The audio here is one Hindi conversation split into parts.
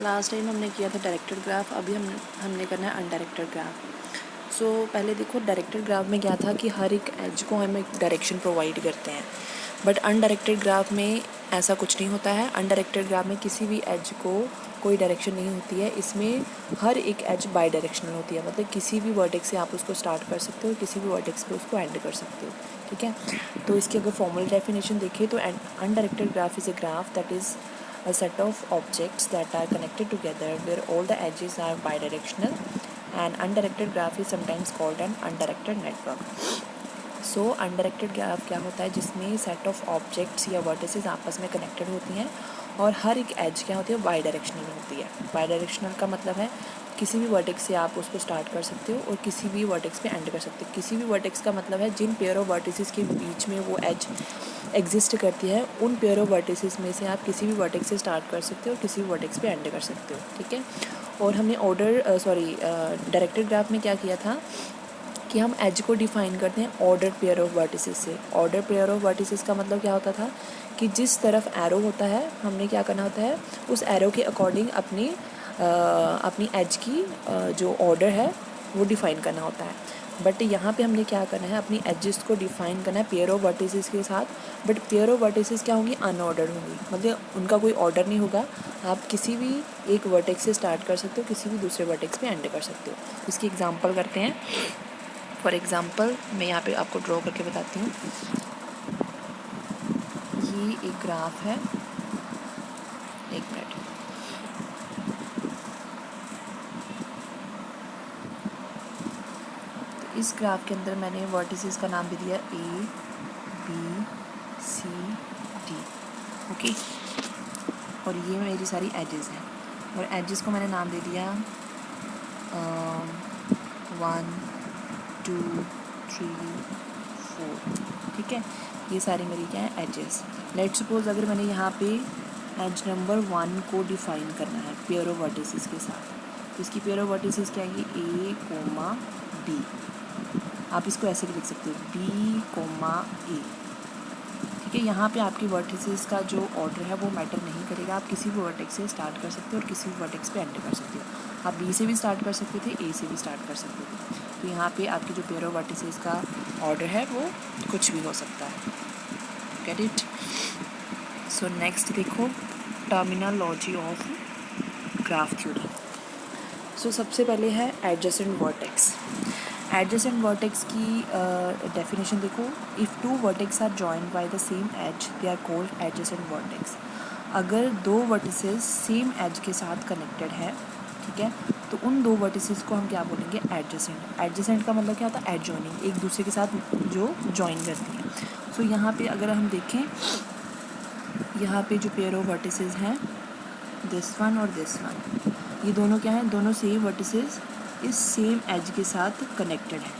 लास्ट टाइम हमने किया था डायरेक्टेड ग्राफ, अभी हमने करना है अनडायरेक्टेड ग्राफ। सो पहले देखो डायरेक्टेड ग्राफ में क्या था कि हर एक एज को हम एक डायरेक्शन प्रोवाइड करते हैं, बट अनडायरेक्टेड ग्राफ में ऐसा कुछ नहीं होता है। अनडायरेक्टेड ग्राफ में किसी भी एज को कोई डायरेक्शन नहीं होती है, इसमें हर एक एज बाई डायरेक्शनल होती है, मतलब किसी भी वर्टेक्स से आप उसको स्टार्ट कर सकते हो, किसी भी वर्टेक्स पे उसको एंड कर सकते हो, ठीक है। तो इसकी अगर फॉर्मल डेफिनेशन देखें तो undirected graph is a graph that is a set of objects that are connected together where all the edges are bidirectional, and undirected graph is sometimes called an undirected network. So undirected graph क्या होता है, जिसमें सेट ऑफ ऑब्जेक्ट्स या वर्टिसेस आपस में कनेक्टेड होती हैं और हर एक एज क्या होती है, बाई डायरेक्शनल होती है। बाई डायरेक्शनल का मतलब है किसी भी वर्टेक्स से आप उसको स्टार्ट कर सकते हो और किसी भी वर्टेक्स पे एंड कर सकते हो। किसी भी वर्टेक्स का मतलब है जिन पेयर ऑफ वर्टिसेस के बीच में वो एज एग्जिस्ट करती है, उन पेयर ऑफ वर्टिसेस में से आप किसी भी वर्टेक्स से स्टार्ट कर सकते हो, किसी भी वर्टेक्स पे एंड कर सकते हो, ठीक है। और हमने डायरेक्टेड ग्राफ में क्या किया था कि हम एज को डिफाइन करते हैं ऑर्डर पेयर ऑफ वर्टिसेस से। ऑर्डर पेयर ऑफ वर्टिसेस का मतलब क्या होता था कि जिस तरफ एरो होता है हमने क्या करना होता है, उस एरो के अकॉर्डिंग अपनी एज की जो ऑर्डर है वो डिफ़ाइन करना होता है। बट यहाँ पे हमने क्या करना है, अपनी एजेस को डिफ़ाइन करना है पेयर ऑफ वर्टिसेस के साथ। बट पेयर ऑफ वर्टिसेस क्या होंगी, अनऑर्डर्ड होंगी, मतलब उनका कोई ऑर्डर नहीं होगा। आप किसी भी एक वर्टेक्स से स्टार्ट कर सकते हो, किसी भी दूसरे वर्टेक्स पे एंड कर सकते हो। इसकी एग्जांपल करते हैं। फॉर एग्ज़ाम्पल मैं यहाँ पे आपको ड्रॉ करके बताती हूँ। ये एक ग्राफ है, एक मिनट। तो इस ग्राफ के अंदर मैंने वर्टिसेस का नाम भी दिया A B C D, okay. और ये मेरी सारी एजेस हैं और एजेस को मैंने नाम दे दिया 1 2 3 4, ठीक है। ये सारी मेरी क्या है, एजेस। लेट्स सपोज अगर मैंने यहाँ पे एज नंबर 1 को डिफाइन करना है पेयर ऑफ वर्टिसेस के साथ, तो इसकी पेयर ऑफ वर्टिसेस क्या है, A, B। आप इसको ऐसे भी लिख सकते हो B, A, ठीक है। यहाँ पे आपकी वर्टिसेस का जो ऑर्डर है वो मैटर नहीं करेगा। आप किसी भी वर्टेक्स से स्टार्ट कर सकते हो और किसी भी वर्टेक्स पे एंड कर सकते हो। आप B से भी स्टार्ट कर सकते थे, A से भी स्टार्ट कर सकते थे। तो यहाँ पे आपकी जो पेयर ऑफ वर्टिसेस का ऑर्डर है वो कुछ भी हो सकता है, गेट इट। सो नेक्स्ट देखो terminology of graph theory. So सबसे पहले है एडजेसेंट वर्टेक्स। एडजेसेंट वर्टेक्स की डेफिनेशन देखो, if two vertex are joined by the same edge they are called adjacent vertex. अगर दो वर्टिसेस सेम एज के साथ कनेक्टेड है, ठीक है, तो उन दो वर्टिसेस को हम क्या बोलेंगे, एडजेसेंट। एडजेसेंट का मतलब क्या होता है, एडजॉइनिंग, एक दूसरे के साथ जो जॉइन करती हैं। सो यहाँ पे अगर हम देखें, यहाँ पे जो पेयर ऑफ वर्टिसेस हैं दिस वन और दिस वन, ये दोनों क्या है, दोनों सेम वर्टिसेस इस सेम एज के साथ कनेक्टेड है,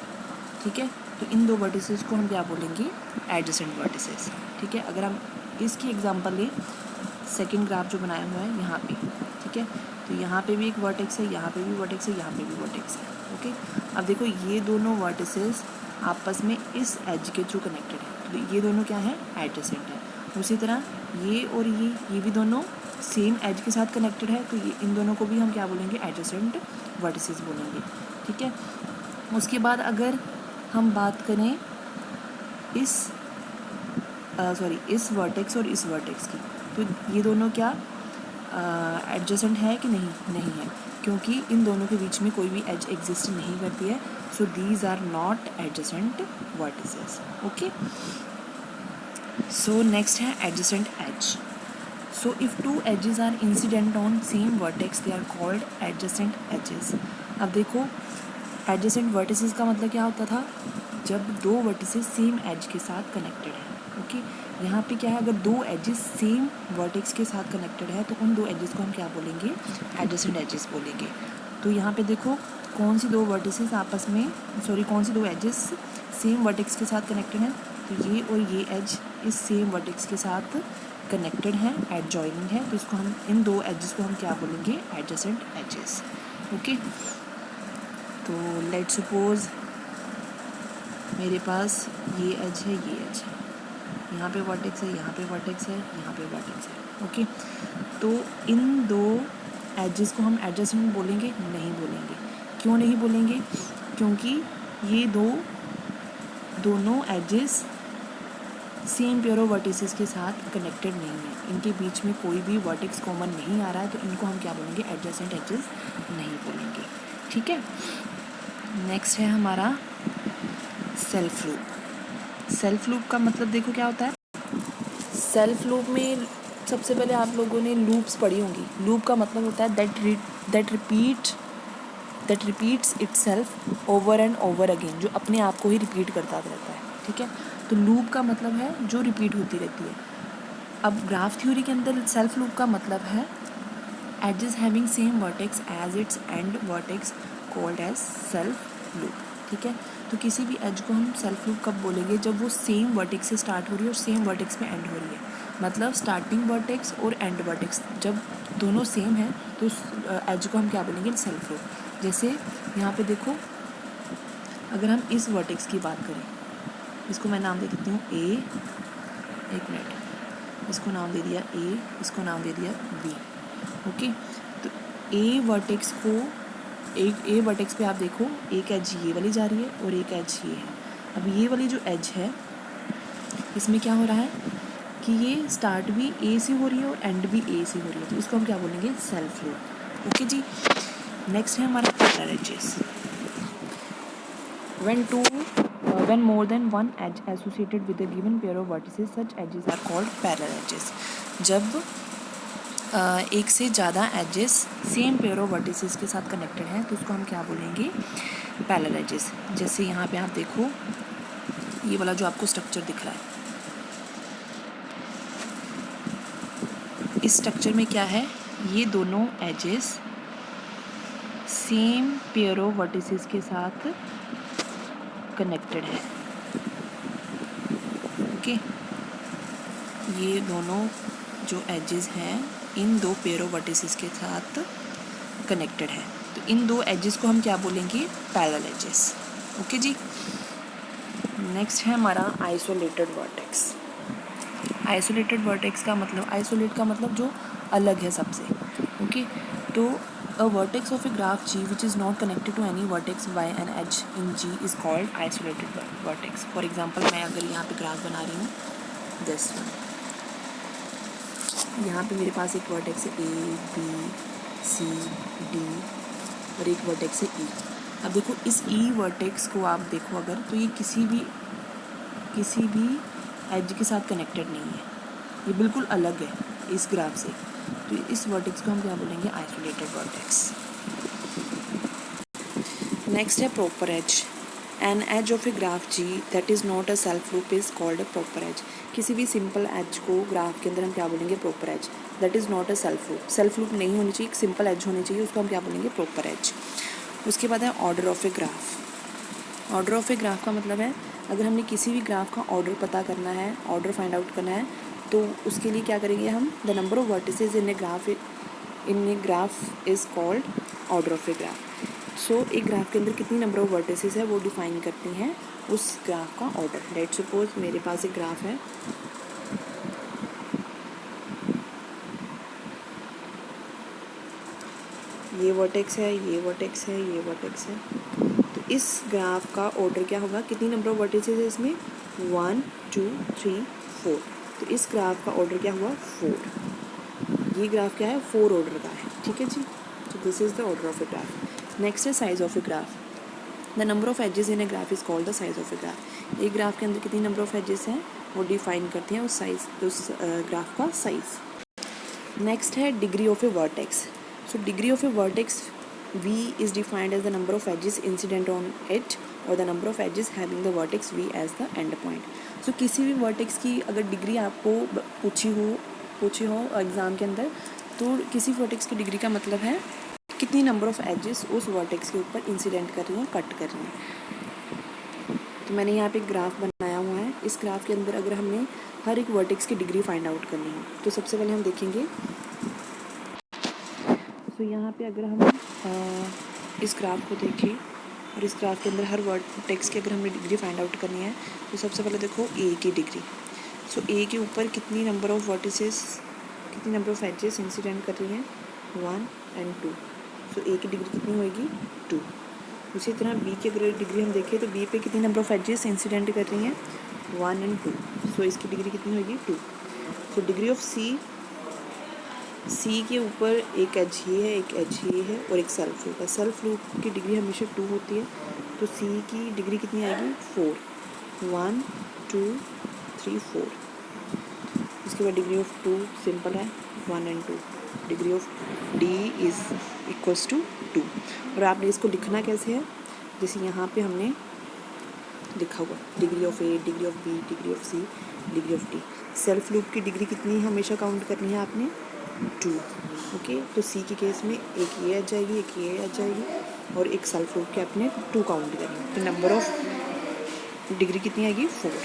ठीक है। तो इन दो वर्टिसेस को हम क्या बोलेंगे, एडजेसेंट वर्टिसेस, ठीक है। अगर हम इसकी एग्जांपल लें, सेकंड ग्राफ जो बनाया हुआ है यहाँ पे, ठीक है, तो यहाँ पे भी एक वर्टेक्स है, यहाँ पे भी वर्टेक्स है, यहाँ पे भी वर्टेक्स है, ओके। अब देखो ये दोनों वर्टिसेस आपस में इस एज के थ्रू कनेक्टेड है, तो ये दोनों क्या है, एडजेसेंट है। उसी तरह ये और ये भी दोनों सेम एज के साथ कनेक्टेड है, तो ये इन दोनों को भी हम क्या बोलेंगे, एडजेसेंट वर्टिसेस बोलेंगे, ठीक है। उसके बाद अगर हम बात करें इस वर्टेक्स और इस वर्टेक्स की, तो ये दोनों क्या एडजेसेंट है कि नहीं है, क्योंकि इन दोनों के बीच में कोई भी एज एग्जिस्ट नहीं करती है। So these are not adjacent vertices, okay. So next है adjacent edge. So if two edges are incident on same vertex, they are called adjacent edges. अब देखो adjacent vertices का मतलब क्या होता था, जब दो वर्टिसेस सेम एज के साथ कनेक्टेड है, ओके। यहाँ पे क्या है, अगर दो एजेस सेम वर्टेक्स के साथ कनेक्टेड है तो उन दो एजेस को हम क्या बोलेंगे, एडजेसेंट एजेस बोलेंगे। तो यहाँ पे देखो कौन सी दो वर्टिसेस आपस में कौन सी दो एजेस सेम वर्टेक्स के साथ कनेक्टेड हैं, तो ये और ये एज इस सेम वर्टेक्स के साथ कनेक्टेड है, एडजॉइनिंग है, तो इसको हम इन दो एजेस को हम क्या बोलेंगे, एडजेसेंट एजेस, ओके। तो लेट्स सपोज मेरे पास ये एज है, ये एज है, यहाँ पे वर्टेक्स है, यहाँ पे वर्टेक्स है, यहाँ पे वर्टेक्स है, ओके। तो इन दो एजेस को हम एडजेसेंट बोलेंगे? नहीं बोलेंगे। क्यों नहीं बोलेंगे? क्योंकि ये दोनों edges same pair of vertices के साथ कनेक्टेड नहीं है, इनके बीच में कोई भी वर्टेक्स कॉमन नहीं आ रहा है, तो इनको हम क्या बोलेंगे? एडजेसेंट एजेस नहीं बोलेंगे। ठीक है। नेक्स्ट है हमारा सेल्फ लूप। सेल्फ लूप का मतलब देखो क्या होता है। सेल्फ लूप में सबसे पहले आप लोगों ने लूप्स पढ़ी होंगी। लूप का मतलब होता है that repeats itself over and over again, जो अपने आप को ही रिपीट करता रहता है। ठीक है। तो लूप का मतलब है जो रिपीट होती रहती है। अब ग्राफ थ्योरी के अंदर सेल्फ लूप का मतलब है edges having same vertex as its end vertex called as self loop. ठीक है। तो किसी भी एज को हम सेल्फ लूप कब बोलेंगे? जब वो सेम वर्टेक्स से स्टार्ट हो रही है और सेम वर्टेक्स में एंड हो रही है। मतलब स्टार्टिंग वर्टेक्स और एंड वर्टेक्स जब दोनों सेम है तो उस एज को हम क्या बोलेंगे? Self loop. जैसे यहाँ पे देखो, अगर हम इस वर्टेक्स की बात करें, इसको मैं नाम दे देती हूँ ए, एक मिनट, इसको नाम दे दिया ए, इसको नाम दे दिया बी। ओके। तो ए वर्टेक्स को ए वर्टेक्स पे आप देखो एक एज ये वाली जा रही है और एक एज ये है। अब ये वाली जो एज है इसमें क्या हो रहा है कि ये स्टार्ट भी ए से हो रही है और एंड भी ए से हो रही है, तो इसको हम क्या बोलेंगे? Self loop. ओके जी। नेक्स्ट है हमारा parallel edges. when more than one edge associated with a given pair of vertices, such edges are called parallel edges. जब एक से ज़्यादा edges same pair of vertices के साथ कनेक्टेड हैं तो उसको हम क्या बोलेंगे? Parallel edges. जैसे यहाँ पे आप देखो ये वाला जो आपको स्ट्रक्चर दिख रहा है, इस स्ट्रक्चर में क्या है? ये दोनों edges same pair of vertices के साथ कनेक्टेड है। ओके। ये दोनों जो एजेस हैं इन दो पेयर ऑफ वर्टिसेस के साथ कनेक्टेड है, तो इन दो एजेस को हम क्या बोलेंगे? Parallel edges. ओके जी। नेक्स्ट है हमारा आइसोलेटेड वर्टेक्स। आइसोलेटेड वर्टेक्स का मतलब, आइसोलेट का मतलब जो अलग है सबसे। ओके। तो a vertex of a graph G which is not connected to any vertex by an edge in G is called isolated vertex. For example, मैं अगर यहाँ पे ग्राफ बना रही हूँ this one, यहाँ पे मेरे पास एक वर्टेक्स है A, B, C, D और एक वर्टेक्स है E। अब देखो इस E वर्टेक्स को आप देखो अगर, तो ये किसी भी एज के साथ कनेक्टेड नहीं है, ये बिल्कुल अलग है इस ग्राफ से, तो इस वर्टेक्स को हम क्या बोलेंगे? Isolated vertex. नेक्स्ट है proper edge. An edge of a graph G that is not a self loop is called a proper edge. किसी भी सिंपल एज को ग्राफ के अंदर हम क्या बोलेंगे? Proper edge. That is not a self loop. Self loop नहीं होनी चाहिए, एक सिंपल एज होनी चाहिए, उसको हम क्या बोलेंगे? Proper edge. उसके बाद है order of a graph. Order of a graph का मतलब है अगर हमने किसी भी ग्राफ का ऑर्डर पता करना है, ऑर्डर फाइंड आउट करना है, तो उसके लिए क्या करेंगे हम? The number of vertices in a graph is called order of a graph. So एक ग्राफ के अंदर कितनी नंबर ऑफ वर्टिसेस है वो डिफाइन करती हैं उस ग्राफ का ऑर्डर। लेट्स सपोज मेरे पास एक ग्राफ है, ये वर्टेक्स है, ये वर्टेक्स है, ये वर्टेक्स है, तो इस ग्राफ का ऑर्डर क्या होगा? कितनी नंबर ऑफ वर्टिसेस है इसमें? 1 2 3 4। तो इस ग्राफ का ऑर्डर क्या हुआ? 4। ये ग्राफ क्या है? 4 ऑर्डर का है। ठीक है जी। तो this is the order of a graph. Next है size of a graph. The number of edges in a graph is called the size of a graph. एक ग्राफ के अंदर कितनी नंबर ऑफ एजेस हैं वो डिफाइन करती हैं उस ग्राफ का साइज। नेक्स्ट है degree of A vertex. So degree of A vertex V is defined as the number of edges incident on it or the number of edges having the vertex V as the end point. So किसी भी वर्टेक्स की अगर डिग्री आपको पूछी हो एग्ज़ाम के अंदर, तो किसी वर्टेक्स की डिग्री का मतलब है कितनी नंबर ऑफ एजेस उस वर्टेक्स के ऊपर इंसिडेंट कर रही हैं, कट कर रही हैं। तो मैंने यहाँ पे एक ग्राफ बनाया हुआ है। इस ग्राफ के अंदर अगर हमने हर एक वर्टेक्स की डिग्री फाइंड आउट करनी है तो सबसे पहले हम देखेंगे, तो यहाँ पे अगर हम इस ग्राफ को देखें और इस ग्राफ के अंदर हर वर्टेक्स की अगर हमें डिग्री फाइंड आउट करनी है तो सबसे पहले देखो ए की डिग्री। सो ए के ऊपर कितनी नंबर ऑफ वर्टिसेस, कितनी नंबर ऑफ एजेस इंसिडेंट कर रही हैं? 1 एंड 2। सो ए की डिग्री कितनी होएगी 2। उसी तरह बी की अगर डिग्री हम देखें तो बी पे कितनी नंबर ऑफ एजेस इंसिडेंट कर रही हैं 1 एंड 2। सो इसकी डिग्री कितनी होगी 2। सो डिग्री ऑफ सी के ऊपर एक एज ये है, एक एज ये है और एक सेल्फ लूप है। सेल्फ लूप की डिग्री हमेशा 2 होती है, तो सी की डिग्री कितनी आएगी 4। 1 2 3 4। इसके बाद डिग्री ऑफ 2 सिंपल है 1 and 2। Degree of D is equals to 2। और आपने इसको लिखना कैसे है, जैसे यहाँ पे हमने लिखा हुआ degree of A, degree of B, degree of C, degree of D. Self loop की डिग्री कितनी हमेशा काउंट करनी है आपने 2। ओके, तो सी के केस में एक ये आ जाएगी, एक ये आ जाएगी और एक सेल्फ लूप के आपने 2 काउंट करनी है। तो नंबर ऑफ डिग्री कितनी आएगी 4।